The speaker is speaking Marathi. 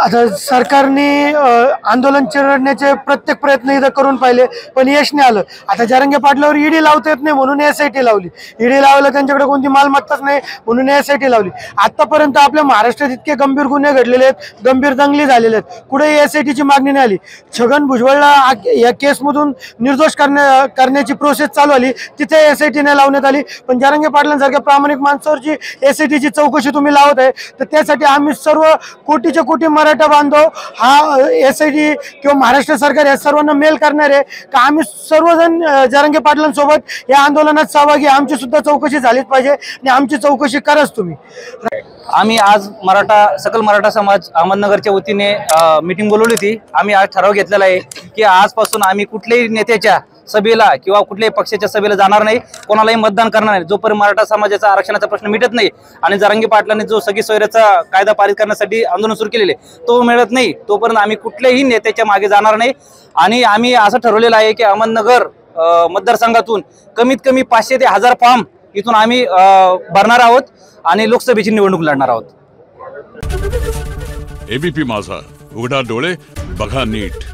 आता सरकारने आंदोलन चिरडण्याचे प्रत्येक प्रयत्न इथं करून पाहिले, पण यश नाही आलं. आता जरांगे पाटलावर ईडी लावता येत नाही म्हणून SIT लावली. ईडी लावलं त्यांच्याकडे कोणती मालमत्ताच नाही म्हणून SIT लावली. आतापर्यंत आपल्या महाराष्ट्रात इतके गंभीर गुन्हे घडलेले आहेत, गंभीर दंगली झालेले आहेत, कुठेही SITची मागणी नाही आली. छगन भुजबळला या केसमधून निर्दोष करण्याची प्रोसेस चालू आली, तिथे SIT नाही लावण्यात आली. पण जरांगे पाटलांसारख्या प्रामाणिक माणसावरची SITची चौकशी तुम्ही लावत आहे, तर त्यासाठी आम्ही सर्व कोटीच्या कोटी मराठा बांधव हा SIT किंवा महाराष्ट्र सरकार या सर्वांना मेल करणार आहे का आम्ही सर्वजण जरांगे पाटलांसोबत या आंदोलनात सहभागी. आमची सुद्धा चौकशी झालीच पाहिजे आणि आमची चौकशी कराच तुम्ही. आम्ही आज सकल मराठा समाज अहमदनगरच्या वतीने मीटिंग बोलवली होती. आम्ही आज ठराव घेतलेला आहे की आजपासून आम्ही कुठल्याही नेत्याच्या सभेला किंवा कुठल्याही पक्षाच्या सभेला जाणार नाही, कोणालाही मतदान करणार नाही जोपर्यंत मराठा समाजाचा आरक्षणाचा प्रश्न मिटत नाही आणि जरांगे पाटलांनी जो सगळी सोयऱ्याचा कायदा पारित करण्यासाठी आंदोलन सुरू केलेले तो मिळत नाही तोपर्यंत आम्ही कुठल्याही नेत्याच्या मागे जाणार नाही. आणि आम्ही असं ठरवलेलं आहे की अहमदनगर मतदारसंघातून कमीत कमी 500 ते 1000 फॉर्म इथून आम्ही भरणार आहोत आणि लोकसभेची निवडणूक लढणार आहोत. ABP माझा, उघडा डोळे बघा नीट.